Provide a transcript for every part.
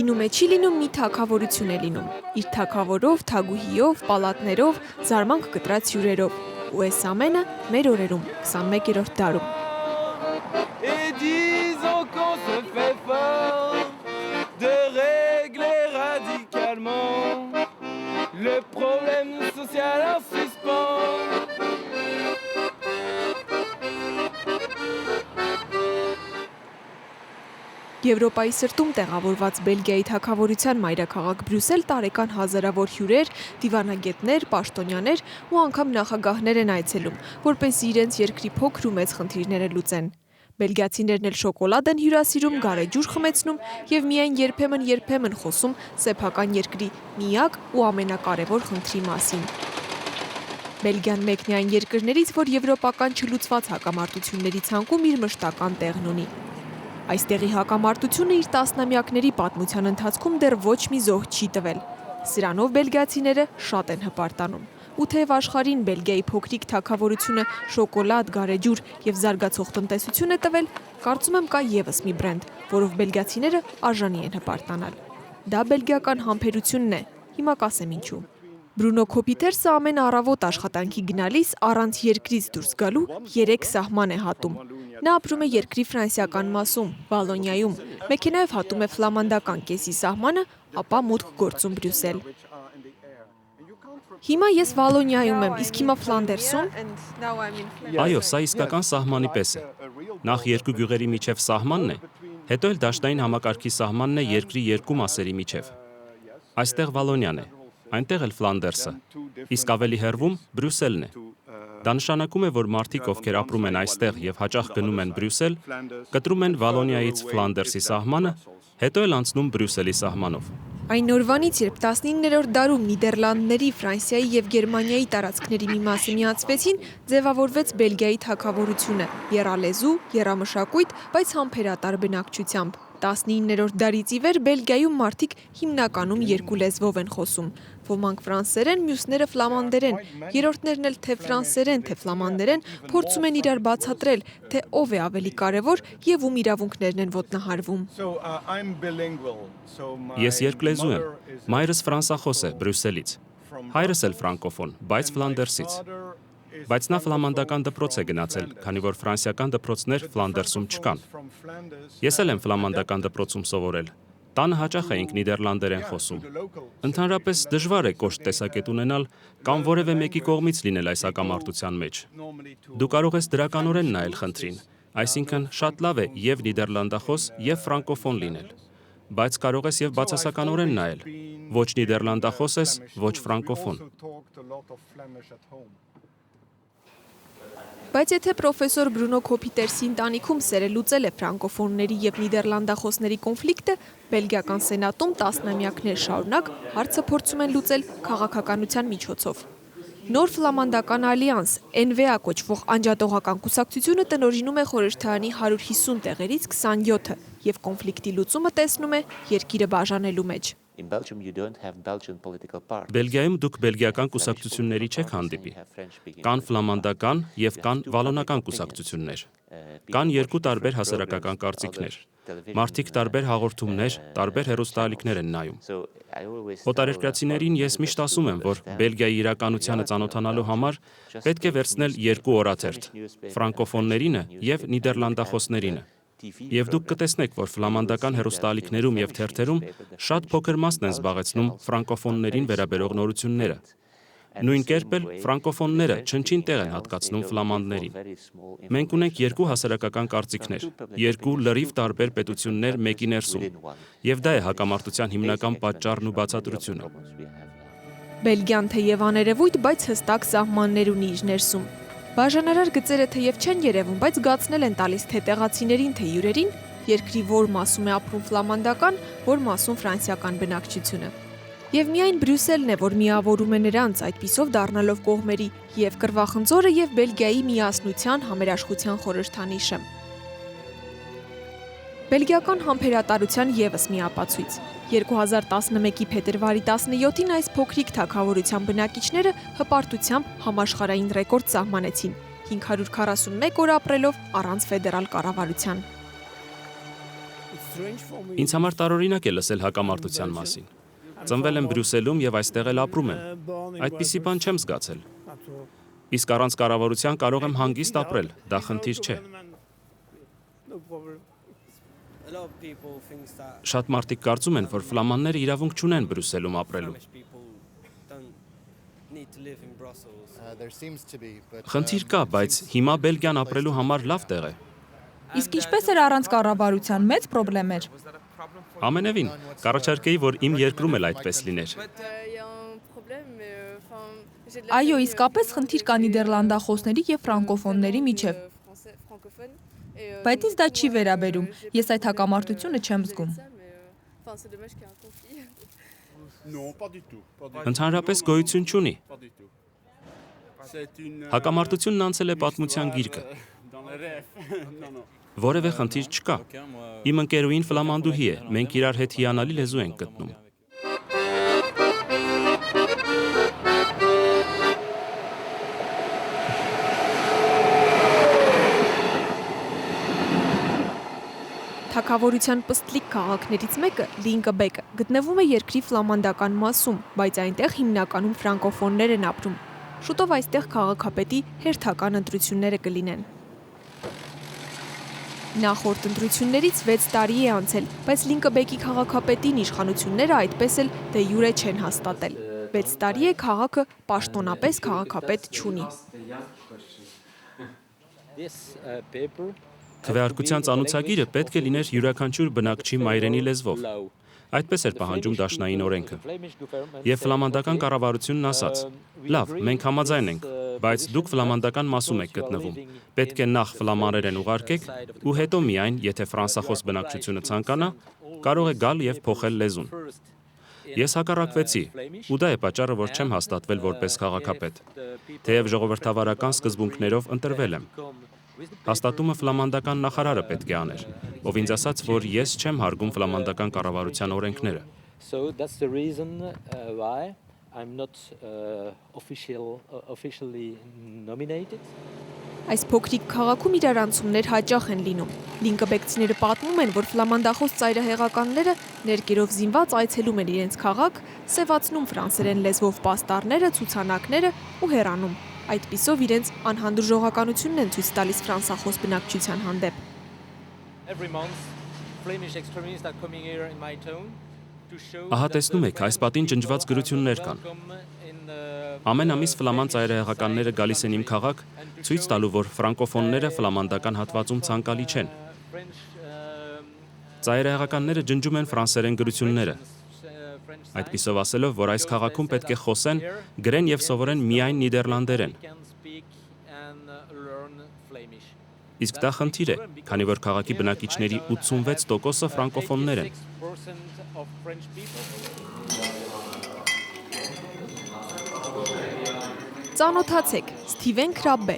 Լինում է չի լինում մի թագավորություն է լինում, իր թագավորով, թագուհիով, պալատներով, զարմանք կտրած հյուրերով, ու այս ամենը մեր օրերում, 21-րդ դարում։ Et disons qu'on se fait fort de régler radicalement le problème social en suspens. Եվրոպայի սրտում տեղավորված Բելգիայի թագավորության մայրաքաղաք Բրյուսել տարեկան հազարավոր հյուրեր, դիվանագետներ, պաշտոնյաներ ու անգամ նախագահներ են այցելում, որպեսզի իրենց երկրի փոքր ու մեծ խնդիրները լուծեն։ Բելգիացիներն էլ շոկոլադ են հյուրասիրում, գարեջուր խմեցնում եւ միայն երբեմն խոսում սեփական երկրի միակ ու ամենակարևոր խնդրի մասին։ Բելգիան մեկն է այն երկրներից, որ եվրոպական չլուծված հակամարտությունների ցանկում իր մշտական տեղն ունի։ Այստեղի հակամարտությունը իր տասնամյակների պատմության ընթացքում դեռ ոչ մի զոհ չի տվել։ Սրանով բելգիացիները շատ են հպարտանում։ Ու թեև աշխարհին Բելգիայի փոքրիկ թագավորությունը շոկոլադ, գարեջուր եւ զարգացող տնտեսություն է տվել, կարծում եմ կա եւս մի բրենդ, որով բելգիացիները արժանի են հպարտանալ։ Դա բելգիական համբերությունն է։ Հիմա կասեմ ինչու։ Բրունո Քոպիթերսը ամեն առավոտ աշխատանքի գնալիս առանց երկրից դուրս գալու 3 սահման է հատում։ Նա ապրում է երկրի ֆրանսիական մասում, Վալոնիայում, մեքենայով հատում է ֆլամանդական կեսի սահմանը, ապա մուտք գործում Բրյուսել։ Հիմա ես Վալոնիայում եմ, իսկ հիմա Ֆլանդերսում։ Այո, սա իսկական սահմանի պես է։ Նախ երկու գյուղերի միջև սահմանն է, հետո էլ դաշտային համակարգի սահմանն է երկրի երկու մասերի միջև։ Այստեղ Վալոնիան է, այնտեղ էլ Ֆլանդերսը, իսկ ավելի հեռվում Բրյուսելն է։ Դա նշանակում է, որ մարդիկ, ովքեր ապրում են այստեղ եւ հաճախ գնում են Բրյուսել, կտրում են Վալոնիայից Ֆլանդերսի սահմանը, հետո էլ անցնում Բրյուսելի սահմանով։ Այն օրվանից, երբ 19-րդ դարում Նիդերլանդների, Ֆրանսիայի եւ Գերմանիայի տարածքների մի մասը միացվեցին, ձևավորվեց Բելգիայի թագավորությունը՝ եռալեզու, եռամշակույթ, բայց համբերատար բնակչությամբ։ 19-րդ դարից ի վեր Բելգիայում մարդիկ հիմնականում երկու լեզվով են խոսում։ Ոմանք ֆրանսերեն, մյուսները ֆլամանդերեն, երրորդներն էլ թե ֆրանսերեն, թե ֆլամանդերեն փորձում են իրար բացատրել, թե ով է ավելի կարևոր եւ ում իրավունքներն են ոտնահարվում։ Ես երկլեզու եմ։ Մայրս ֆրանսախոս է Բրյուսելից։ Հայրս էլ ֆրանկոֆոն, բայց Ֆլանդերսից։ Բայց նա ֆլամանդական դպրոց է գնացել, քանի որ ֆրանսիական դպրոցներ Ֆլանդերսում չկան։ Ես էլ եմ ֆլամանդական դպրոցում սովորել։ Տանը հաճախ էինք նիդերլանդերեն խոսում։ Ընդհանրապես դժվար է կոշտ տեսակետ ունենալ կամ որևէ մեկի կողմից լինել այս հակամարտության մեջ։ Դու կարող ես դրականորեն նայել խնդրին, այսինքն շատ լավ է եւ նիդերլանդախոս եւ ֆրանկոֆոն լինել։ Բայց կարող ես եւ բացասականորեն նայել։ Ոչ նիդերլանդախոս ես, ոչ ֆրանկոֆոն։ Բայց եթե պրոֆեսոր Բրունո Քոպիթերսի ընտանիքում սերը լուծել է ֆրանկոֆոնների եւ նիդերլանդախոսների կոնֆլիկտը, բելգիական սենատում տասնամյակներ շարունակ հարցը փորձում են լուծել քաղաքականության միջոցով։ Նոր ֆլամանդական ալյանս NVA կոչվող անջատողական կուսակցությունը տնօրինում է խորհրդարանի 150 տեղերից 27-ը եւ կոնֆլիկտի լուծումը տեսնում է երկիրը բաժանելու մեջ։ Բելգիայում դուք բելգիական կուսակցությունների չեք հանդիպի։ Կան ֆլամանդական եւ կան վալոնական կուսակցություններ։ Կան երկու տարբեր հասարակական կարծիքներ։ Մարդիկ տարբեր հաղորդումներ, տարբեր հեռուստաալիքներ են նայում։ Օտարերկրացիներին ես միշտ ասում եմ, որ Բելգիայի իրականությանը ծանոթանալու համար պետք է վերցնել երկու օրաթերթ՝ ֆրանկոֆոններինը եւ նիդերլանդախոսներինը։ Եվ դուք կտեսնեք, որ ֆլամանդական հեռուստաալիքներում եւ թերթերում շատ փոքր մասն են զբաղեցնում ֆրանկոֆոններին վերաբերող նորությունները։ Նույն կերպ էլ ֆրանկոֆոնները չնչին տեղ են հատկացնում ֆլամանդներին։ Մենք ունենք երկու հասարակական կարծիքներ, երկու լրիվ տարբեր պետություններ մեկի ներսում, եւ դա է հակամարտության հիմնական պատճառն ու բացատրությունը։ Բելգիան թեև աներևույթ, բայց հստակ սահմաններ ունի իր ներսում։ Բաժանարար գծերը թեև չեն երևում, բայց զգացնել են տալիս թե տեղացիներին, թե հյուրերին, երկրի որ մասում է ապրում ֆլամանդական, որ մասում ֆրանսիական բնակչությունը։ Եվ միայն Բրյուսելն է, որ միավորում է նրանց, այդպիսով դառնալով կողմերի եւ կռվախնձորը եւ Բելգիայի միասնության համերաշխության խորհրդանիշը։ Բելգիական համբերատարության եւս մի ապացույց։ 2011-ի փետրվարի 17-ին այս փոքրիկ թագավորության բնակիչները հպարտությամբ համաշխարհային ռեկորդ սահմանեցին՝ 541 օր ապրելով առանց ֆեդերալ կառավարության։ Ինձ համար տարօրինակ է լսել հակամարտության մասին։ Ծնվել եմ Բրյուսելում եւ այստեղ էլ ապրում եմ։ Այդպիսի բան չեմ զգացել։ Իսկ առանց կառավարության կարող եմ հանգիստ ապրել, դա խնդիր չէ։ Շատ մարդիկ կարծում են, որ ֆլամանները իրավունք չունեն Բրյուսելում ապրելու։ Խնդիր կա, բայց հիմա Բելգիան ապրելու համար լավ տեղ է։ Իսկ ինչպես էր առանց կառավարության, մեծ պրոբլեմ էր։ Ամենևին, կառաջարկեի, որ իմ երկրում էլ այդպես լիներ։ Այո, իսկապես խնդիր կա նիդերլանդախոսների եւ ֆրանկոֆոնների միջև։ Բայց ինձ դա չի վերաբերում, ես այդ հակամարտությունը չեմ զգում։ Ընդհանրապես գոյություն չունի։ Հակամարտությունն անցել է պատմության գիրկը։ Որևէ խնդիր չկա։ Իմ ընկերուհին ֆլամանդուհի է, մենք իրար հետ հիանալի լեզու ենք գտնում։ Թագավորության պստլիկ քաղաքներից մեկը Լինկեբեկը գտնվում է երկրի ֆլամանդական մասում, բայց այնտեղ հիմնականում ֆրանկոֆոններ են ապրում։ Շուտով այստեղ քաղաքապետի հերթական ընտրությունները կլինեն։ Նախորդ ընտրություններից 6 տարի է անցել, բայց Լինկեբեկի քաղաքապետին իշխանությունները այդպես էլ դե յուրե չեն հաստատել։ 6 տարի է քաղաքը պաշտոնապես քաղաքապետ չունի։ Քվեարկության ծանուցագիրը պետք է լիներ յուրաքանչյուր բնակչի մայրենի լեզվով։ Այդպես էր պահանջում դաշնային օրենքը։ Եվ ֆլամանդական կառավարությունն ասաց. «Լավ, մենք համաձայն ենք, բայց դուք ֆլամանդական մասում եք գտնվում։ Պետք է նախ ֆլամաներեն ուղարկեք ու հետո միայն, եթե ֆրանսախոս բնակչությունը ցանկանա, կարող է գալ եւ փոխել լեզուն»։ Ես հակառակվեցի, ու դա է պատճառը, որ չեմ հաստատվել որպես քաղաքապետ, թեև ժողովրդավարական սկզբունքներով ընտրվել եմ։ Հաստատումը ֆլամանդական նախարարը պետք է աներ, ով ինձ ասաց, որ ես չեմ հարգում ֆլամանդական կառավարության օրենքները։ Այս փոքրիկ քաղաքում իրարանցումներ հաճախ են լինում։ Լինկեբեկցիները պատմում են, որ ֆլամանդախոս ծայրահեղականները ներկերով զինված այցելում են իրենց քաղաք, սևացնում ֆրանսերեն լեզվով պաստառները, ցուցանակները ու հեռանում։ Այդպիսով իրենց անհանդուրժողականությունն են ցույց տալիս ֆրանսախոս բնակչության հանդեպ։ Ահա տեսնում եք, այս պատին ջնջված գրություններ կան։ Ամեն ամիս ֆլաման ծայրահեղականները գալիս են իմ քաղաք, ցույց տալու, որ ֆրանկոֆոնները ֆլամանդական հատվածում ցանկալի չեն։ Ծայրահեղականները ջնջում են ֆրանսերեն գրությունները։ Այդպիսով ասելով, որ այս քաղաքում պետք է խոսեն, գրեն եւ սովորեն միայն նիդերլանդերեն։ Իսկ դա խնդիր է, քանի որ քաղաքի բնակիչների 86%-ը ֆրանկոֆոններ են։ Ծանոթացեք, Սթիվեն Քրաբբե,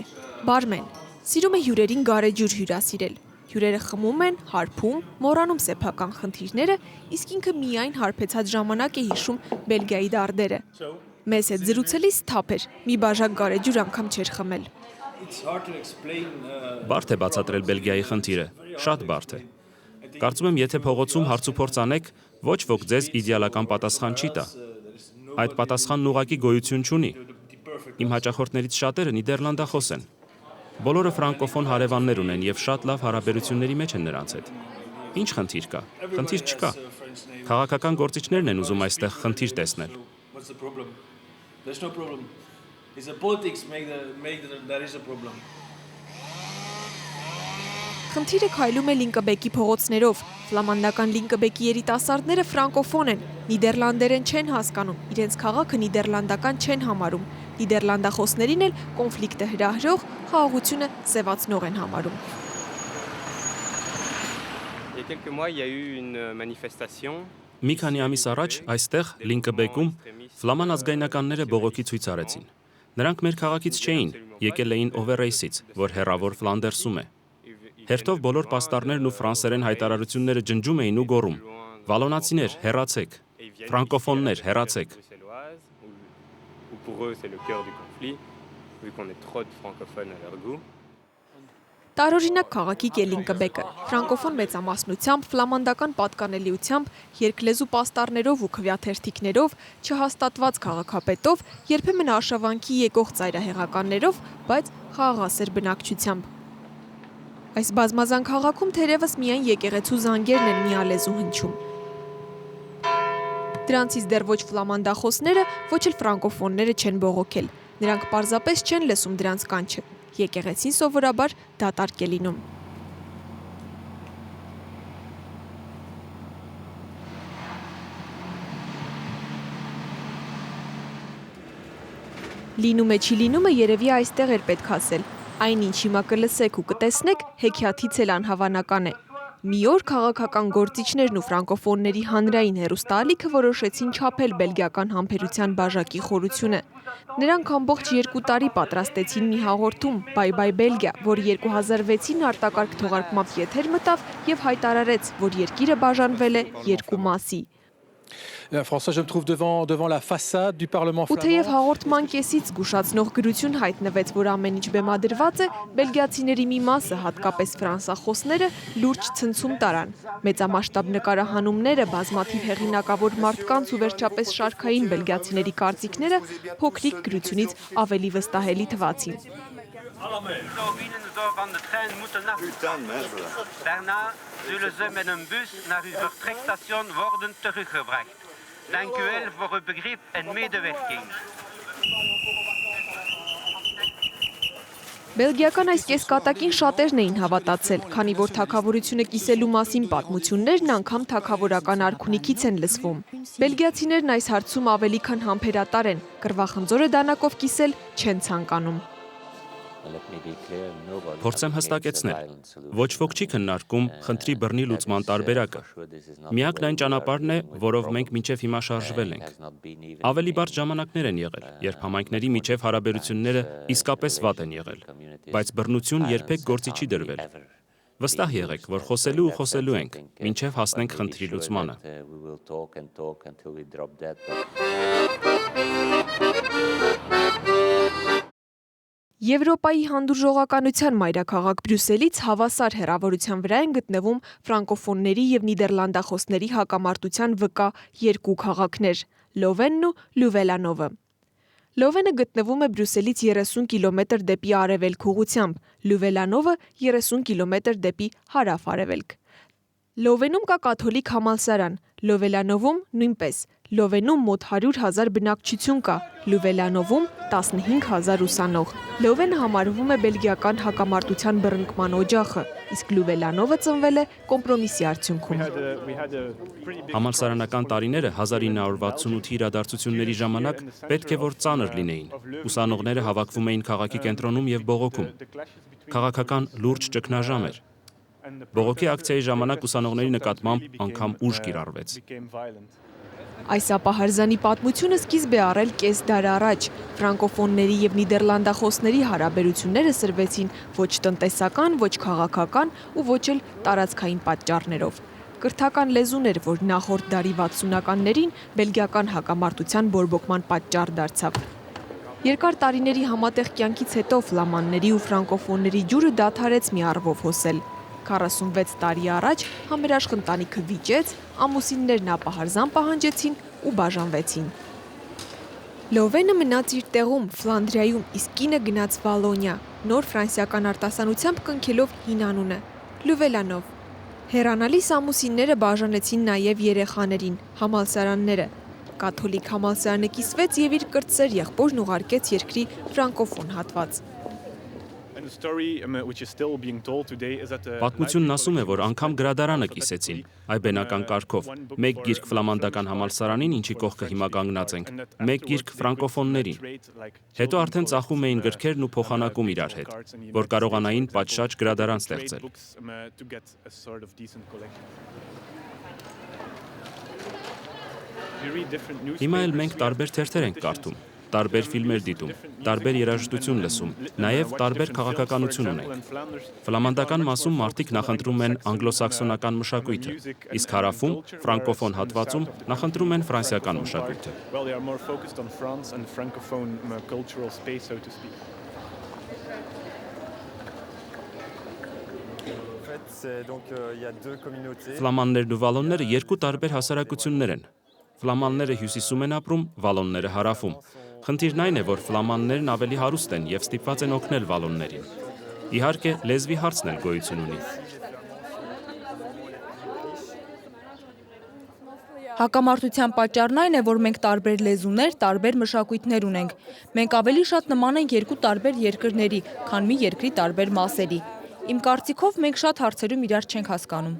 բարմեն, սիրում է հյուրերին գարեջուր հյուրասիրել։ Հյուրերը խմում են, հարբում, մոռանում սեփական խնդիրները, իսկ ինքը միայն հարբեցած ժամանակ է հիշում Բելգիայի դարդերը։ Մեզ հետ զրուցելիս թափ էր, մի բաժակ գարեջուր անգամ չէր խմել։ Բարդ է բացատրել Բելգիայի խնդիրը, շատ բարդ է։ Կարծում եմ, եթե փողոցում հարցուփորձ անեք, ոչ ոք ձեզ իդեալական պատասխան չի տա։ Այդ պատասխանն ուղղակի գոյություն չունի։ Իմ հաճախորդներից շատերը նիդերլանդախոս են։ Բոլորը ֆրանկոֆոն հարևաններ ունեն եւ շատ լավ հարաբերությունների մեջ են նրանց հետ։ Ինչ խնդիր կա։ Խնդիր չկա։ Քաղաքական գործիչներն են ուզում այստեղ խնդիր տեսնել։ Խնդիրը քայլում է Լինկեբեկի փողոցներով։ Ֆլամանդական Լինկեբեկի երիտասարդները ֆրանկոֆոն են, նիդերլանդերեն չեն հասկանում, իրենց քաղաքը նիդերլանդական չեն համարում։ Նիդերլանդախոսներին էլ կոնֆլիկտը հրահրող, խաղաղությունը սևացնող են համարում։ Մի քանի ամիս առաջ այստեղ Լինկեբեկում ֆլաման ազգայնականները բողոքի ցույց արեցին։ Նրանք մեր քաղաքից չէին, եկել էին Օվերեյսից, որ հեռավոր Ֆլանդերսում է։ Հերթով բոլոր պաստառներն ու ֆրանսերեն հայտարարությունները ջնջում էին ու գոռում. «Վալոնացիներ, հեռացեք, ֆրանկոֆոններ, հեռացեք»։ Տարօրինակ քաղաքի Կելինկբեկը, ֆրանկոֆոն մեծամասնությամբ, ֆլամանդական պատկանելիությամբ, երկլեզու պաստառներով ու քվյաթերթիկներով, չհաստատված քաղաքապետով, երբեմն արշավանքի եկող ծայրահեղականներով, բայց խաղաղասեր բնակչությամբ։ Այս բազմազան քաղաքում թերևս միայն եկեղեցու զանգերն են միալեզու հնչում։ Դրանցից դեռ ոչ ֆլամանդախոսները, ոչ էլ ֆրանկոֆոնները չեն բողոքել։ Նրանք պարզապես չեն լսում դրանց կանչը։ Եկեղեցին սովորաբար դատարկ է լինում։ Լինում է չի լինումը երևի այստեղ էր պետք ասել։ Այն ինչ հիմա կլսեք ու կտեսնեք, հեքիաթից էլ անհավանական է։ Մի օր քաղաքական գործիչներն ու ֆրանկոֆոնների հանրային հեռուստաալիքը որոշեցին չափել բելգիական համբերության բաժակի խորությունը։ Նրանք ամբողջ 2 տարի պատրաստեցին մի հաղորդում «Բայ բայ Բելգիա», որը 2006-ին արտակարգ թողարկմամբ եթեր մտավ եւ հայտարարեց, որ երկիրը բաժանվել է 2 մասի։ François, je me trouve devant la façade du Parlement flamand. Ու թեև հաղորդման կեսից զգուշացնող գրություն հայտնվեց, որ ամեն ինչ բեմադրված է, բելգիացիների մի մասը, հատկապես ֆրանսախոսները, լուրջ ցնցում տարան։ Մեծամասշտաբ նկարահանումները, բազմաթիվ հեղինակավոր մարդկանց ու վերջապես շարքային բելգիացիների կարծիքները փոքրիկ գրությունից ավելի վստահելի թվացին։ Van de trein moeten Daarna zullen ze met een bus naar uw vertrekstation worden teruggebracht. Dank u wel voor uw begrip en medewerking. Բելգիական այս կեսկատակին շատերն էին հավատացել, քանի որ թագավորությունը կիսելու մասին պատմություններն անգամ թագավորական արքունիքից են լսվում։ Բելգիացիներն այս հարցում ավելի քան համբերատար են, կռվախնձորը դանակով կիսել չեն ցանկանում։ Փորձեմ հստակեցնել, ոչ ոք չի քննարկում խնդրի բռնի լուծման տարբերակը։ Միակն այն ճանապարհն է, որով մենք մինչև հիմա շարժվել ենք։ Ավելի բարդ ժամանակներ են եղել, երբ համայնքների միջև հարաբերությունները իսկապես վատ են եղել, բայց բռնություն երբեք գործի չի դրվել։ Վստահ եղեք, որ խոսելու ու խոսելու ենք, մինչև հասնենք խնդրի լուծմանը։ Եվրոպայի հանդուրժողականության մայրաքաղաք Բրյուսելից հավասար հեռավորության վրա են գտնվում ֆրանկոֆոնների և նիդերլանդախոսների հակամարտության վկա 2 քաղաքներ՝ Լովենն ու Լյուվելանովը։ Լովենը գտնվում է Բրյուսելից 30 կիլոմետր դեպի արևելք ուղղությամբ, Լյուվելանովը 30 կիլոմետր դեպի հարավ-արևելք։ Լովենում կա կաթոլիկ համալսարան, Լովելանովում նույնպես։ Լովենում մոտ 100,000 բնակչություն կա, Լյուվելանովում 15,000 ուսանող։ Լովենը համարվում է բելգիական հակամարտության բռնկման օջախը, իսկ Լյուվելանովը ծնվել է կոմպրոմիսի արդյունքում։ Համալսարանական տարիները 1968-ի իրադարձությունների ժամանակ պետք է որ ծանր լինեին։ Ուսանողները հավաքվում էին քաղաքի կենտրոնում եւ բողոքում։ Քաղաքական լուրջ ճգնաժամ էր։ Բողոքի ակցիայի ժամանակ ուսանողների նկատմամբ անգամ ուժ կիրառվեց։ Այս ապահարզանի պատմությունը սկիզբ է առել կես դար առաջ։ Ֆրանկոֆոնների և նիդերլանդախոսների հարաբերությունները սրվեցին ոչ տնտեսական, ոչ քաղաքական ու ոչ էլ տարածքային պատճառներով։ Կրթական լեզուն էր, որ նախորդ դարի 60-ականներին բելգիական հակամարտության բորբոքման պատճառ դարձավ։ Երկար տարիների համատեղ կյանքից հետո ֆլամանների ու ֆրանկոֆոնների ջուրը դադարեց մի առվով հոսել։ 46 տարի առաջ համերաշխ ընտանիքը վիճեց, ամուսիններն ապահարզան պահանջեցին ու բաժանվեցին։ Լովենը մնաց իր տեղում, Ֆլանդրիայում, իսկ կինը գնաց Վալոնիա, նոր ֆրանսիական արտասանությամբ կնքելով հին անունը՝ Լյուվելանով։ Հեռանալիս ամուսինները բաժանեցին նաև երեխաներին, համալսարանները։ Կաթոլիկ համալսարանը կիսվեց և իր կրտսեր եղբորն ուղարկեց երկրի ֆրանկոֆոն հատված։ Պատմությունն ասում է, որ անգամ գրադարանը կիսեցին, այբենական կարգով, մեկ գիրք ֆլամանդական համալսարանին, ինչի կողքը հիմա կանգնած ենք, մեկ գիրք ֆրանկոֆոններին։ Հետո արդեն ծախում էին գրքերն ու փոխանակում իրար հետ, որ կարողանային պատշաճ գրադարան ստեղծել։ Հիմա էլ մենք տարբեր թերթեր ենք կարդում, տարբեր ֆիլմեր դիտում, տարբեր երաժշտություն լսում, նաև տարբեր քաղաքականություն ունենք։ Ֆլամանդական մասում մարդիկ նախընտրում են անգլոսաքսոնական մշակույթը, իսկ հարավում, ֆրանկոֆոն հատվածում նախընտրում են ֆրանսիական մշակույթը։ Ֆլամաններն ու վալոնները երկու տարբեր հասարակություններ են։ Ֆլամանները հյուսիսում են ապրում, վալոնները հարավում։ Խնդիրն այն է, որ ֆլամաններն ավելի հարուստ են եւ ստիպված են օգնել վալոններին։ Իհարկե, լեզվի հարցն էլ գոյություն ունի։ Հակամարտության պատճառն այն է, որ մենք տարբեր լեզուներ, տարբեր մշակույթներ ունենք։ Մենք ավելի շատ նման ենք երկու տարբեր երկրների, քան մի երկրի տարբեր մասերի։ Իմ կարծիքով մենք շատ հարցերում իրար չենք հասկանում։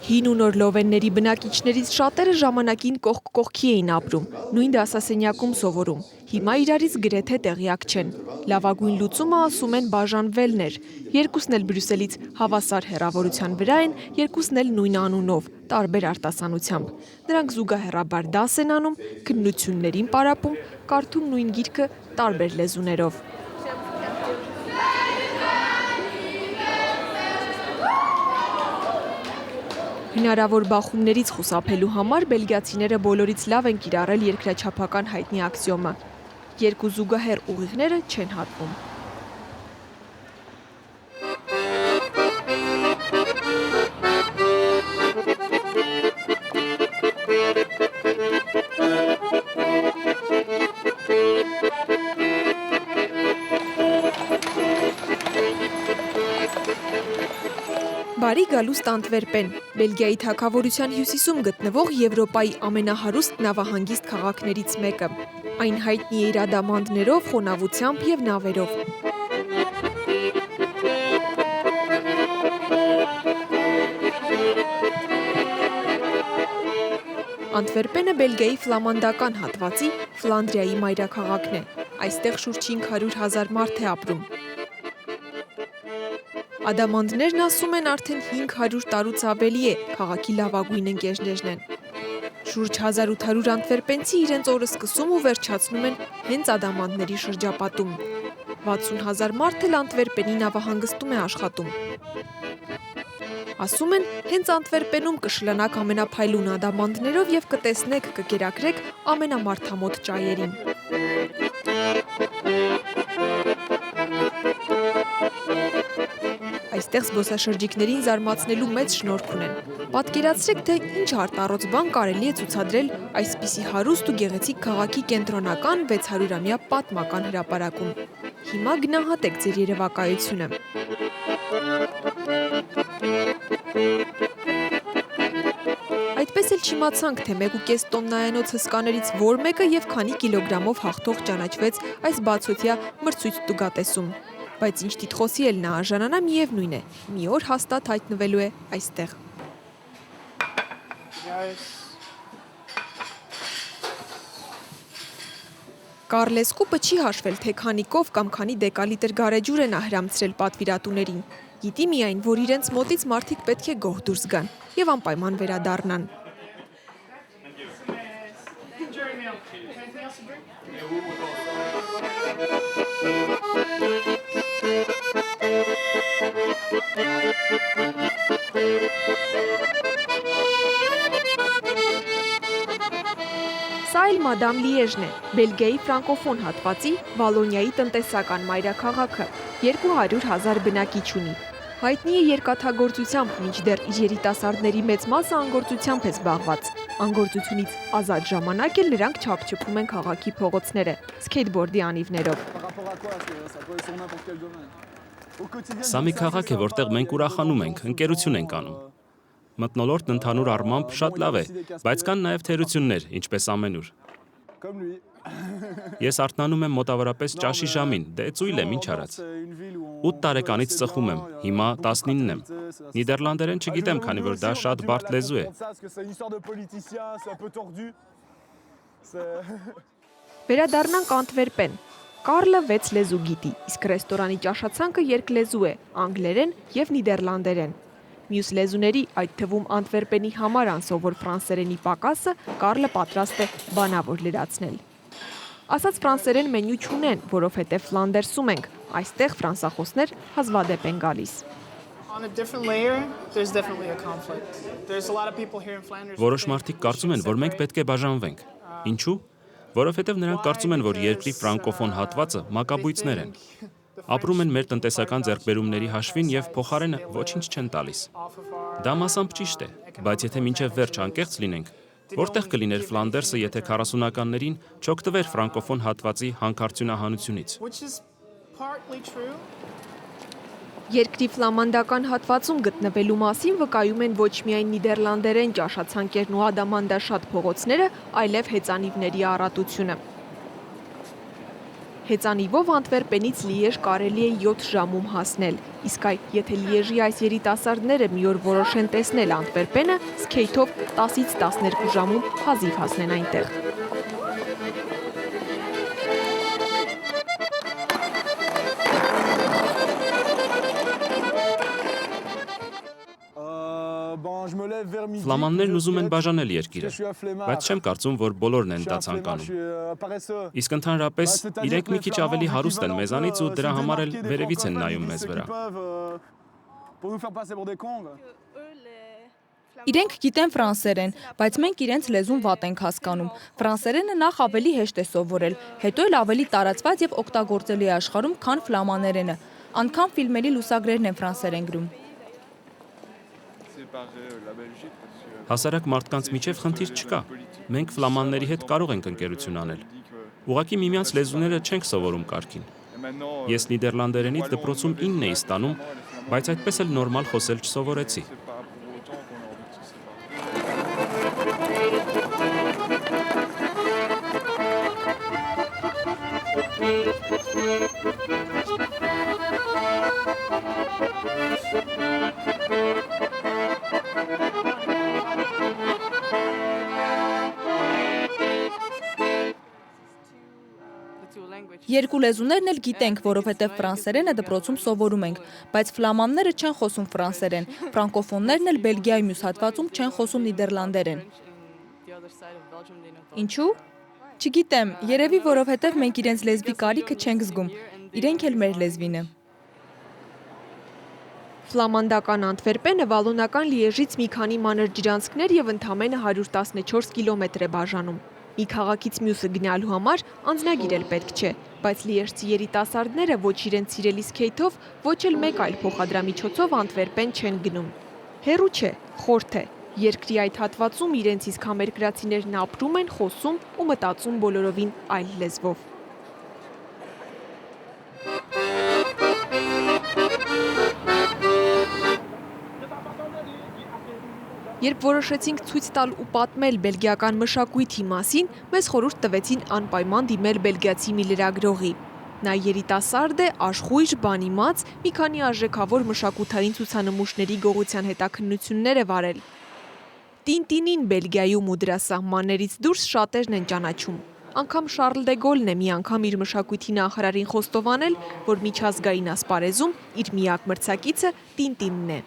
Հին ու նոր լովենների բնակիչներից շատերը ժամանակին կողք կողքի էին ապրում, նույն դասասենյակում սովորում։ Հիմա իրարից գրեթե տեղյակ չեն։ Լավագույն լուծումը, ասում են, բաժանվելն էր։ Երկուսն էլ Բրյուսելից հավասար հեռավորության վրա են, երկուսն էլ նույն անունով, տարբեր արտասանությամբ։ Նրանք զուգահեռաբար դաս են անում, քննություններին պարապում, կարդում նույն գիրքը տարբեր լեզուներով։ Հնարավոր բախումներից խուսափելու համար բելգիացիները բոլորից լավ են կիրառել երկրաչափական հայտնի աքսիոմը. երկու զուգահեռ ուղիղները չեն հատվում։ Բարի գալուստ Անտվերպեն, Բելգիայի թագավորության հյուսիսում գտնվող Եվրոպայի ամենահարուստ նավահանգիստ քաղաքներից մեկը։ Այն հայտնի է իր ադամանդներով, խոնավությամբ և նավերով։ Անտվերպենը Բելգիայի ֆլամանդական հատվածի Ֆլանդրիայի մայրաքաղաքն է։ Այստեղ շուրջ 500,000 մարդ է ապրում։ Ադամանդներն ասում են արդեն 500 տարուց ավելի է, քաղաքի լավագույն ընկերներն են։ Շուրջ 1800 անտվերպենցի իրենց օրը սկսում ու վերջացնում են հենց ադամանդների շրջապատում։ 60,000 մարդ էլ Անտվերպենի նավահանգստում է աշխատում։ Ասում են, հենց Անտվերպենում կշլանաք ամենափայլուն ադամանդներով և կտեսնեք, կկերակրեք ամենամարդամոտ ճայերին։ Այստեղ զբոսաշրջիկներին զարմացնելու մեծ շնորհք ունեն։ Պատկերացրեք, թե ինչ արտառոց բան կարելի է ցուցադրել այսպիսի հարուստ ու գեղեցիկ քաղաքի կենտրոնական 600-ամյա պատմական հրապարակում։ Հիմա գնահատեք ձեր երևակայությունը։ Այդպես էլ չիմացանք, թե 1,5 տոննայանոց հսկաներից որ մեկը և քանի կիլոգրամով հաղթող ճանաչվեց այս բացօթյա մրցույթ տուգատեսում։ Բայց ինչ տիտղոսի էլ նա արժանանա, միևնույն է, մի օր հաստատ հայտնվելու է այստեղ։ Կարլեսկուպը չի հաշվել, թե քանի կով կամ քանի դեկալիտր գարեջուր է նա հրամցրել պատվիրատուներին։ Գիտի միայն, որ իրենց մոտից մարդիկ պետք է գոհ դուրս գան և անպայման վերադառնան։ Սա էլ Մադամ Լիեժն է, Բելգիայի ֆրանկոֆոն հատվածի Վալոնիայի տնտեսական մայրաքաղաքը, 200,000 բնակիչ ունի։ Հայտնի է երկաթագործությամբ, մինչդեռ իր երիտասարդների մեծ մասը անգործությամբ է զբաղված։ Անգործությունից ազատ ժամանակ էլ նրանք չափչփում են քաղաքի փողոցները, սքեյթբորդի անիվներով։ Սա մի քաղաք է, որտեղ մենք ուրախանում ենք, ընկերություն ենք անում։ Մթնոլորտն ընդհանուր առմամբ շատ լավ է, բայց կան նաև թերություններ, ինչպես ամենուր։ Ես արթնանում եմ մոտավորապես ճաշի ժամին, դե ծույլ եմ, ինչ արած։ 8 տարեկանից ծխում եմ, հիմա 19 եմ։ Նիդերլանդերեն չգիտեմ, քանի որ դա շատ բարդ լեզու է։ Վերադառնանք Անտվերպեն։ Կարլը 6 լեզու գիտի, իսկ ռեստորանի ճաշացանկը երկլեզու է, անգլերեն և նիդերլանդերեն։ Մյուս լեզուների, այդ թվում Անտվերպենի համար անսովոր ֆրանսերենի պակասը Կարլը պատրաստ է բանավոր լրացնել։ Ասած ֆրանսերեն մենյու չունեն, որովհետև Ֆլանդերսում ենք, այստեղ ֆրանսախոսներ հազվադեպ են գալիս։ Որոշ մարդիկ կարծում են, որ մենք պետք է բաժանվենք։ Ինչու՞։ որովհետև նրանք կարծում են, որ երկրի ֆրանկոֆոն հատվածը մակաբույծներ են։ Ապրում են մեր տնտեսական ձեռքբերումների հաշվին եւ փոխարենը ոչինչ չեն տալիս։ Դա մասամբ ճիշտ է, բայց եթե մինչև վերջ անկեղծ լինենք, որտեղ կլիներ Ֆլանդերսը, եթե 40-ականներին չօգտվեր ֆրանկոֆոն հատվածի հանքարդյունահանությունից։ Երկրի ֆլամանդական հատվածում գտնվելու մասին վկայում են ոչ միայն նիդերլանդերեն ճաշացանկերն ու ադամանդաշատ փողոցները, այլև հեծանիվների առատությունը։ Հեծանիվով Անտվերպենից Լիեժ կարելի է 7 ժամում հասնել, իսկ եթե Լիեժի այս երիտասարդները մի օր որոշեն տեսնել Անտվերպենը, սքեյթով 10-ից 12 ժամում հազիվ հասնեն այնտեղ։ Ֆլամաններն ուզում են բաժանել երկիրը, բայց չեմ կարծում, որ բոլորն են դա ցանկանում։ Իսկ ընդհանրապես իրենք մի քիչ ավելի հարուստ են մեզանից ու դրա համար էլ վերևից են նայում մեզ վրա։ Իրենք գիտեն ֆրանսերեն, բայց մենք իրենց լեզուն վատ ենք հասկանում։ Ֆրանսերենը նախ ավելի հեշտ է սովորել, հետո էլ ավելի տարածված եւ օգտագործելի է աշխարհում, քան ֆլամաներենը։ Անգամ ֆիլմերի լուսագրերն են ֆրանսերեն գրում։ Հասարակ մարդկանց միջև խնդիր չկա։ Մենք ֆլամանների հետ կարող ենք ընկերություն անել։ Ուղղակի միմյանց լեզուները չենք սովորում կարգին։ Ես նիդերլանդերենից դպրոցում 9 էի ստանում, բայց այդպես էլ նորմալ խոսել չսովորեցի։ Երկու լեզուներն էլ գիտենք, որովհետև ֆրանսերենը դպրոցում սովորում ենք, բայց ֆլամանները չեն խոսում ֆրանսերեն, ֆրանկոֆոններն էլ Բելգիայի մյուս հատվածում չեն խոսում նիդերլանդերեն։ Ինչու՞։ Չգիտեմ, երևի որովհետև մենք իրենց լեզվի կարիքը չենք զգում, իրենք էլ մեր լեզվինը։ Ֆլամանդական Անտվերպենը վալոնական Լիեժից մի քանի մանր ջրանցքներ եւ ընդամենը 114 կիլոմետր է բաժանում։ Մի քաղաքից մյուսը գնալու համար անձնագիր էլ պետք չէ, բայց լիեժցի երիտասարդները ոչ իրենց սիրելի սքեյթով, ոչ էլ մեկ այլ փոխադրամիջոցով Անտվերպեն չեն գնում։ Հեռու չէ, խորթ է։ Երկրի այդ հատվածում իրենց իսկ համերկրացիներն ապրում են, խոսում ու մտածում բոլորովին այլ լեզվով։ Երբ որոշեցինք ցույց տալ ու պատմել բելգիական մշակույթի մասին, մեզ խորհուրդ տվեցին անպայման դիմել բելգիացի մի լրագրողի։ Նա երիտասարդ է, աշխույժ, բանիմաց, մի քանի արժեքավոր մշակութային ցուցանմուշների գողության հետաքննություններ է վարել։ Տինտինին Բելգիայում ու դրա սահմաններից դուրս շատերն են ճանաչում։ Անգամ Շարլ դե Գոլն է մի անգամ իր մշակույթի նախարարին խոստովանել, որ միջազգային ասպարեզում իր միակ մրցակիցը Տինտինն է։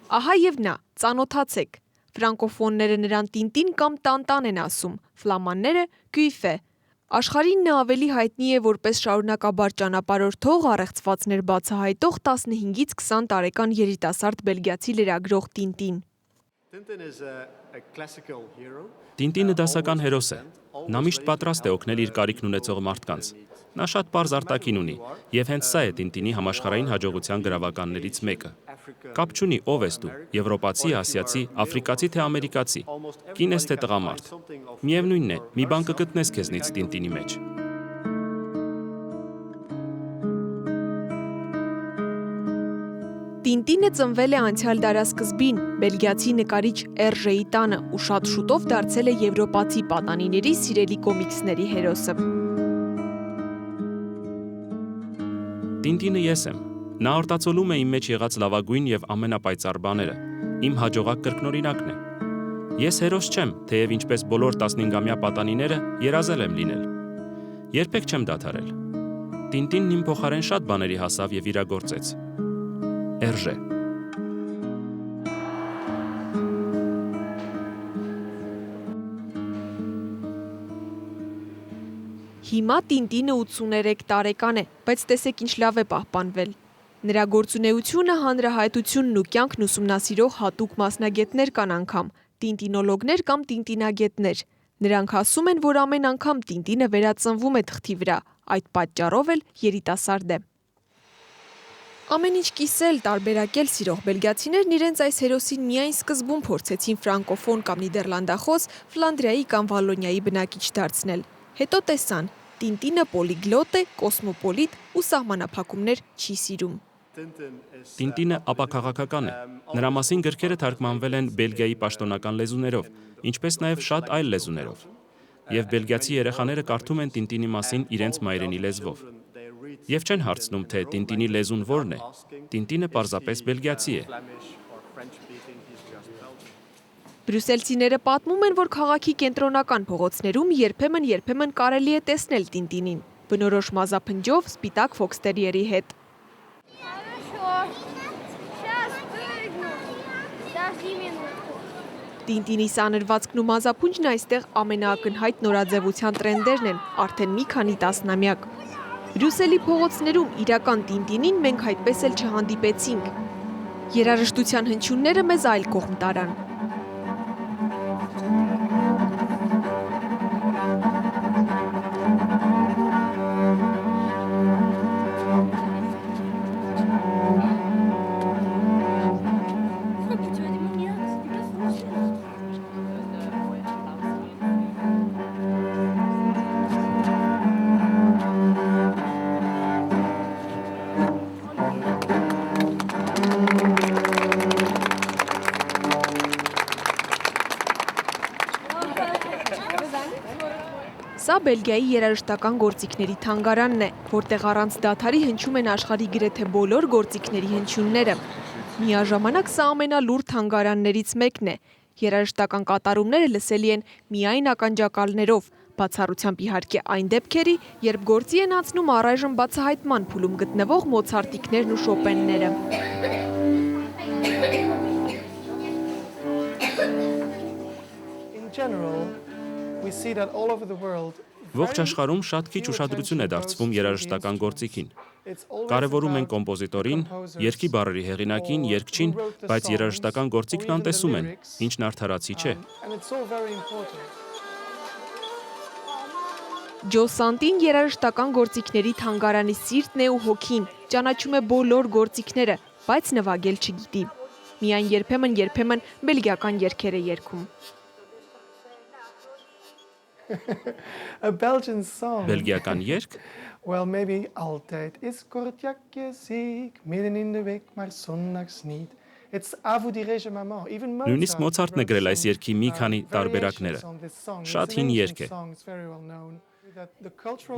Ահա եւ նա, ծանոթացեք։ Ֆրանկոֆոնները նրան Տինտին կամ Տանտան են ասում, ֆլամանները Գյուիֆե։ Աշխարհին նա ավելի հայտնի է որպես շարունակաբար ճանապարհորդող, առեղծվածներ բացահայտող 15-ից 20 տարեկան երիտասարդ բելգիացի լրագրող Տինտին։ Տինտինը դասական հերոս է։ Նա միշտ պատրաստ է օգնել իր կարիքն ունեցող մարդկանց։ Նա շատ պարզ արտաքին ունի, եւ հենց սա է Տինտինի համաշխարհային հաջողության գրավականներից մեկը։ Կապ չունի ով ես դու՝ եվրոպացի, ասիացի, աֆրիկացի թե ամերիկացի, կին ես թե տղամարդ։ Միևնույնն է, մի բան կգտնես քեզնից Տինտինի մեջ։ Տինտինը ծնվել է անցյալ դարասկզբին բելգիացի նկարիչ Էրժեի տանը ու շատ շուտով դարձել է եվրոպացի պատանիների սիրելի կոմիքսների հերոսը։ Տինտինը ես եմ։ Նա արտացոլում է իմ մեջ եղած լավագույն եւ ամենապայծառ բաները։ Իմ հաջողակ կրկնօրինակն է։ Ես հերոս չեմ, թեև ինչպես բոլոր 15-ամյա պատանիները երազել եմ լինել։ Երբեք չեմ դադարել։ Տինտինն իմ փոխարեն շատ բաների հասավ եւ իրագործեց։ Էրժե։ Հիմա Տինտինը 83 տարեկան է, բայց տեսեք ինչ լավ է պահպանվել։ Նրա գործունեությունը, հանրահայտությունն ու կյանքն ուսումնասիրող հատուկ մասնագետներ կան անգամ, տինտինոլոգներ կամ տինտինագետներ։ Նրանք ասում են, որ ամեն անգամ Տինտինը վերածնվում է թղթի վրա, այդ պատճառով էլ երիտասարդ է։ Ամեն ինչ կիսել, տարբերակել սիրող բելգիացիներն իրենց այս հերոսին միայն սկզբում փորձեցին ֆրանկոֆոն կամ նիդերլանդախոս Ֆլանդրիայի կամ Վալոնիայի բնակիչ դարձնել։ Հետո տեսան, Տինտինը պոլիգլոտ է, կոսմոպոլիտ ու սահմանափակումներ չի սիրում։ Տինտինը ապաքաղաքական է։ Նրա մասին գրքերը թարգմանվել են Բելգիայի պաշտոնական լեզուներով, ինչպես նաև շատ այլ լեզուներով։ Եվ բելգիացի երեխաները կարդում են Տինտինի մասին իրենց մայրենի լեզվով։ Եվ չեն հարցնում, թե Տինտինի լեզուն որն է։ Տինտինը պարզապես բելգիացի է։ Բրյուսելցիները պատմում են, որ քաղաքի կենտրոնական փողոցներում երբեմն կարելի է տեսնել Տինտինին, բնորոշ մազափնջով սպիտակ ֆոքստերիերի հետ։ Տինտինի սանրվածքն ու մազափունջն այստեղ ամենաակնհայտ նորաձևության տրենդերն են արդեն մի քանի տասնամյակ։ Բրյուսելի փողոցներում իրական Տինտինին մենք այդպես էլ չհանդիպեցինք։ Երաժշտության հնչյունները մեզ այլ կողմ տարան։ Սա Բելգիայի երաժշտական գործիքների թանգարանն է, որտեղ առանց դադարի հնչում են աշխարհի գրեթե բոլոր գործիքների հնչյունները։ Միաժամանակ սա ամենալուր թանգարաններից մեկն է։ Երաժշտական կատարումները լսելի են միայն ականջակալներով, բացառությամբ իհարկե այն դեպքերի, երբ գործի են անցնում առայժմ բացահայտման փուլում գտնվող Մոցարտիկներն ու Շոպենները։ Ողջ աշխարհում շատ քիչ ուշադրություն է դարձվում երաժշտական գործիքին։ Կարևորում են կոմպոզիտորին, երգի բառերի հեղինակին, երգչին, բայց երաժշտական գործիքն անտեսում են, ինչն արդարացի չէ։ Ջո Սանտին երաժշտական գործիքների թանգարանի սիրտն է ու հոգին, ճանաչում է բոլոր գործիքները, բայց նվագել չգիտի։ Միայն երբեմն բելգիական երգեր է երգում։ Բելգիական երգ։ Well, maybe altijd is kortjakje ziek, midden in de week, maar zondags niet. It's Avo di Rege Maman. Even Mozart. Նույնիսկ Մոցարտն է գրել այս երգի մի քանի տարբերակները։ Շատ հին երգ է։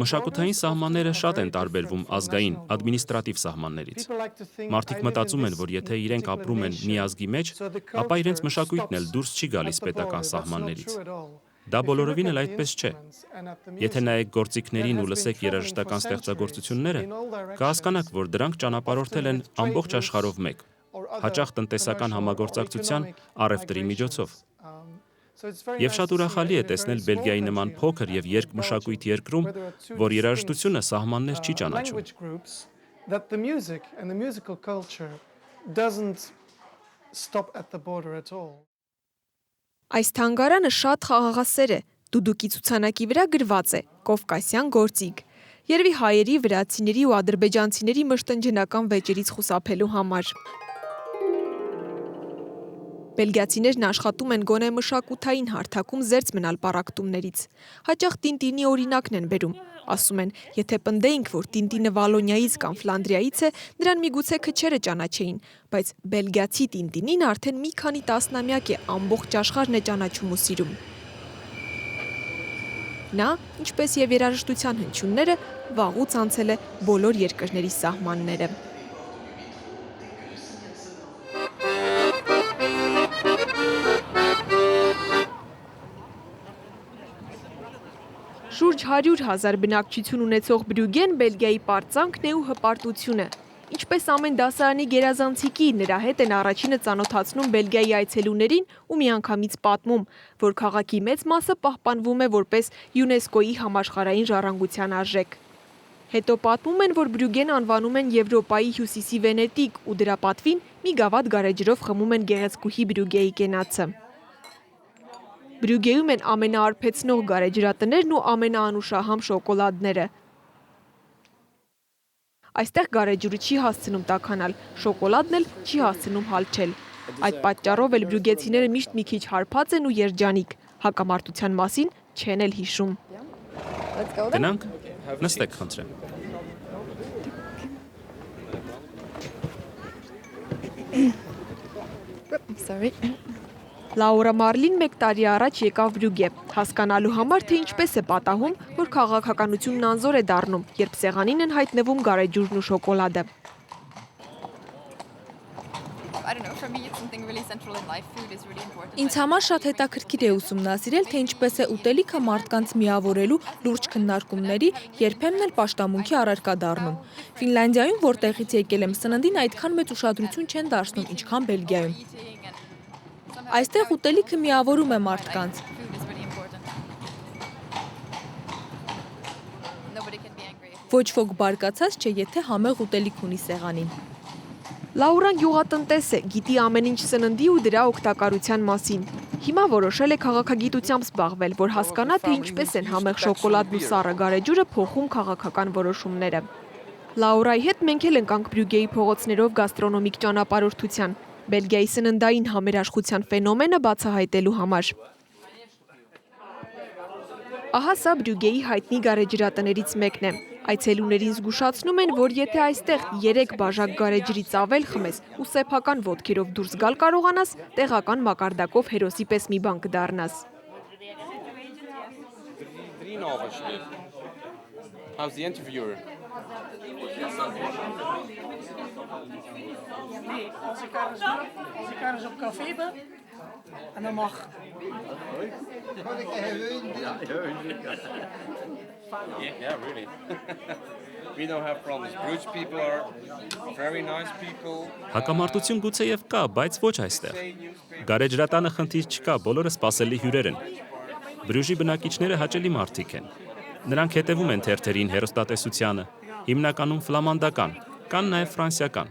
Մշակութային սահմանները շատ են տարբերվում ազգային, ադմինիստրատիվ սահմաններից։ Մարդիկ մտածում են, որ եթե իրենք ապրում են մի ազգի մեջ, ապա իրենց մշակույթն էլ դուրս չի գալիս պետական սահմաններից։ Դա բոլորովին էլ այդպես չէ։ Եթե նայեք գործիքներին ու լսեք երաժշտական ստեղծագործությունները, կհասկանաք, որ դրանք ճանապարհորդել են ամբողջ աշխարհով մեկ, հաճախ տնտեսական համագործակցության առևտրի միջոցով։ Եվ շատ ուրախալի է տեսնել Բելգիայի նման փոքր եւ երկմշակույթ երկրում, որ երաժշտությունը սահմաններ չի ճանաչում։ Այս թանգարանը շատ խաղաղասեր է, դուդուկի ցուցանակի վրա գրված է Կովկասյան գործիք, երևի հայերի, վրացիների ու ադրբեջանցիների մշտնջնական վեճերից խուսափելու համար։ Բելգիացիներն աշխատում են գոնե մշակութային հարթակում զերծ մնալ պառակտումներից։ Հաճախ Տինտինի օրինակն են բերում։ Ասում են, եթե պնդեինք, որ Տինտինը Վալոնիայից կամ Ֆլանդրիայից է, նրան միգուցե քչերը ճանաչեին, բայց բելգիացի Տինտինին արդեն մի քանի տասնամյակ է ամբողջ աշխարհն է ճանաչում ու սիրում։ Նա, ինչպես եւ երաժշտության հնչյունները, վաղուց անցել է բոլոր երկրների սահմանները։ Շուրջ 100,000 բնակչություն ունեցող Բրյուգեն Բելգիայի պարծանքն է ու հպարտությունը։ Ինչպես ամեն դասարանի գերազանցիկի, նրա հետ են առաջինը ծանոթացնում Բելգիայի այցելուներին ու միանգամից պատմում, որ քաղաքի մեծ մասը պահպանվում է որպես ՅՈՒՆԵՍԿՕ-ի համաշխարհային ժառանգության արժեք։ Հետո պատմում են, որ Բրյուգեն անվանում են Եվրոպայի հյուսիսի Վենետիկ ու դրա պատվին մի գավաթ գարեջրով խմում են գեղեցկուհի Բրյուգեի կենացը։ Բրյուգեում են ամենաարբեցնող գարեջրատներն ու ամենաանուշահամ շոկոլադները։ Այստեղ գարեջուրը չի հասցնում տաքանալ, շոկոլադն էլ չի հասցնում հալչել։ Այդ պատճառով էլ բրյուգեցիները միշտ մի քիչ հարբած են ու երջանիկ, հակամարտության մասին չեն էլ հիշում։ Գնանք, նստեք խնդրեմ։ Լաուրա Մարլին 1 տարի առաջ եկավ Բրյուգե, հասկանալու համար, թե ինչպես է պատահում, որ քաղաքականությունն անզոր է դառնում, երբ սեղանին են հայտնվում գարեջուրն ու շոկոլադը։ Ինձ համար շատ հետաքրքիր է ուսումնասիրել, թե ինչպես է ուտելիքը մարդկանց միավորելու լուրջ քննարկումների, երբեմն էլ պաշտամունքի առարկա դառնում։ Ֆինլանդիայում, որտեղից եկել եմ, սննդին այդքան մեծ ուշադրություն չեն դարձնում, ինչքան Բելգիայում։ Այստեղ ուտելիքը միավորում է մարդկանց։ Ոչ ոք բարկացած չէ, եթե համեղ ուտելիք ունի սեղանին։ Լաուրան գյուղատնտես է, գիտի ամեն ինչ սննդի ու դրա օգտակարության մասին։ Հիմա որոշել է քաղաքագիտությամբ զբաղվել, որ հասկանա, թե ինչպես են համեղ շոկոլադն ու սառը գարեջուրը փոխում քաղաքական որոշումները։ Լաուրայի հետ մենք էլ ընկանք Բրյուգեի փողոցներով գաստրոնոմիկ ճանապարհորդության, Բելգիայի սննդային համերաշխության ֆենոմենը բացահայտելու համար։ Ահա սա Բրյուգեի հայտնի գարեջրատներից մեկն է։ Այցելուներին զգուշացնում են, որ եթե այստեղ 3 բաժակ գարեջրից ավել խմես ու սեփական ոտքերով դուրս գալ կարողանաս, տեղական մակարդակով հերոսի պես մի բան կդառնաս։ How's the interviewer? Als ik ergens op café ben en dan mag. Yeah, really. We don't have problems. Bruges people are very nice people. Հակամարտություն գուցեև կա, բայց ոչ այստեղ։ Գարեջրատանը խնդիր չկա, բոլորը սպասելի հյուրեր են։ Բրյուժի բնակիչները հաճելի մարդիկ են։ Նրանք հետևում են թերթերին, հեռուստատեսությանը, հիմնականում ֆլամանդական, կան նաև ֆրանսիական։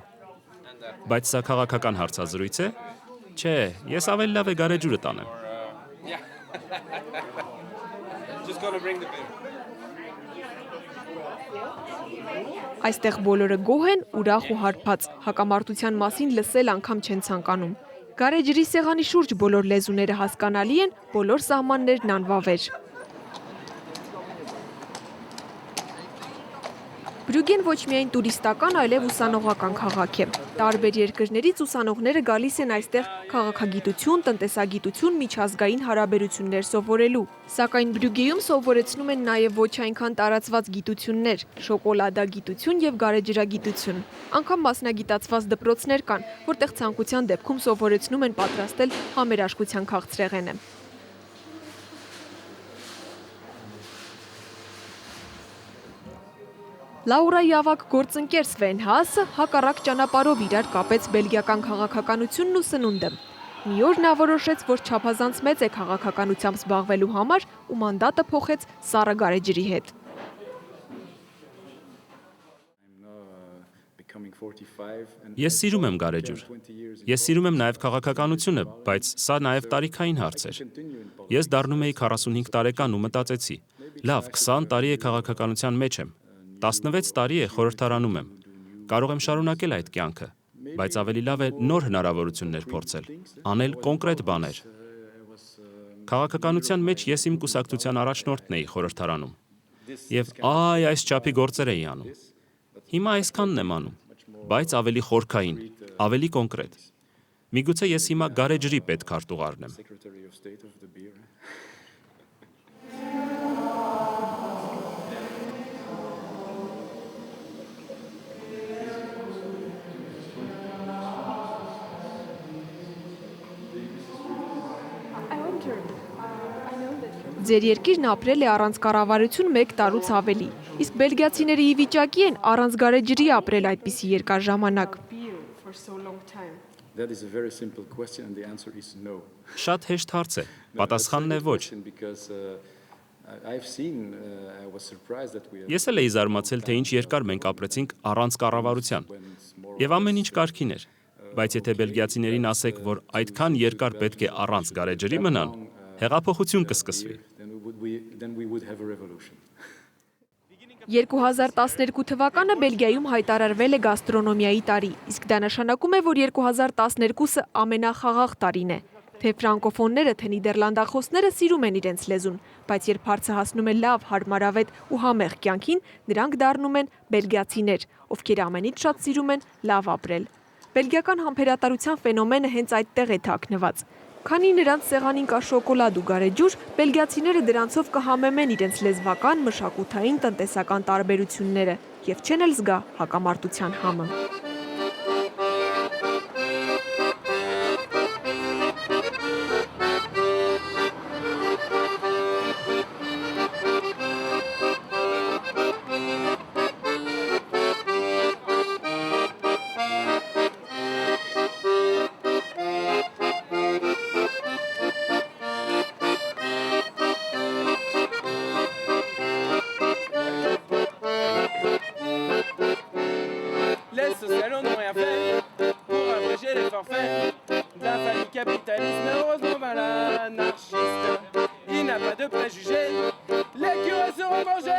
Բայց սա քաղաքական հարցազրույց է։ Չէ, ես ավելի լավ է գարեջուրը տանեմ։ Just gonna bring the beer. Այստեղ բոլորը գոհ են, ուրախ ու հարբած, հակամարտության մասին լսել անգամ չեն ցանկանում։ Գարեջրի սեղանի շուրջ բոլոր լեզուները հասկանալի են, բոլոր սահմաններն անվավեր։ Բրյուգեն ոչ միայն տուրիստական, այլև ուսանողական քաղաք է։ Տարբեր երկրներից ուսանողները գալիս են այստեղ քաղաքագիտություն, տնտեսագիտություն, միջազգային հարաբերություններ սովորելու։ Սակայն Բրյուգեում սովորեցնում են նաև ոչ այնքան տարածված գիտություններ, շոկոլադագիտություն եւ գարեջրագիտություն։ Անգամ մասնագիտացված դպրոցներ կան, որտեղ ցանկության դեպքում սովորեցնում են պատրաստել համերաշխության քաղցրեղենը։ Լաուրայի ավագ գործընկեր Սվեն Հասը հակառակ ճանապարհով իրար կապեց բելգիական քաղաքականությունն ու սնունդը։ Մի օր նա որոշեց, որ չափազանց մեծ է քաղաքականությամբ զբաղվելու համար ու մանդատը փոխեց սառը գարեջրի հետ։ Ես սիրում եմ գարեջուր։ Ես սիրում եմ նաև քաղաքականությունը, բայց սա նաև տարիքային հարց էր։ Ես դառնում էի 45 տարեկան ու մտածեցի. լավ, 20 տարի է քաղաքականության մեջ եմ։ 16 տարի է խորհրդարանում եմ։ Կարող եմ շարունակել այդ կյանքը, բայց ավելի լավ է նոր հնարավորություններ փորձել, անել կոնկրետ բաներ։ Քաղաքականության մեջ ես իմ կուսակցության առաջնորդն էի խորհրդարանում։ Եվ այս չափի գործեր էի անում։ Հիմա այսքանն եմ անում, բայց ավելի խորքային, ավելի կոնկրետ։ Միգուցե ես հիմա գարեջրի պետքարտուղարն եմ։ Ձեր երկիրն ապրել է առանց կառավարություն 1 տարուց ավելի, իսկ բելգիացիները ի վիճակի են առանց գարեջրի ապրել այդպիսի երկար ժամանակ։ Շատ հեշտ հարց է, պատասխանն է ոչ։ Ես էլ էի զարմացել, թե ինչ երկար մենք ապրեցինք առանց կառավարության, եւ ամեն ինչ կարգին էր, բայց եթե բելգիացիներին ասեք, որ այդքան երկար պետք է առանց գարեջրի մնան, հեղափոխություն կսկսվի։ then we would have a revolution. 2012 թվականը Բելգիայում հայտարարվել է գաստրոնոմիայի տարի, իսկ դա նշանակում է, որ 2012-ը ամենախաղաղ տարին է։ Թե ֆրանկոֆոնները, թե նիդերլանդախոսները սիրում են իրենց լեզուն, բայց երբ հարցը հասնում է լավ, հարմարավետ ու համեղ կյանքին, նրանք դառնում են բելգիացիներ, ովքեր ամենից շատ սիրում են լավ ապրել։ Բելգիական համբերատարության ֆենոմենը հենց այդտեղ է թաքնված։ Քանի նրանց սեղանին կա շոկոլադ ու գարեջուր, բելգիացիները դրանցով կհամեմեն իրենց լեզվական, մշակութային, տնտեսական տարբերությունները եւ չեն էլ զգա հակամարտության համը։ Les socialos n'ont rien fait pour abréger les forfaits de la famille capitaliste, mais heureusement ben l'anarchiste, il n'a pas de préjugés, les curés seront vengés.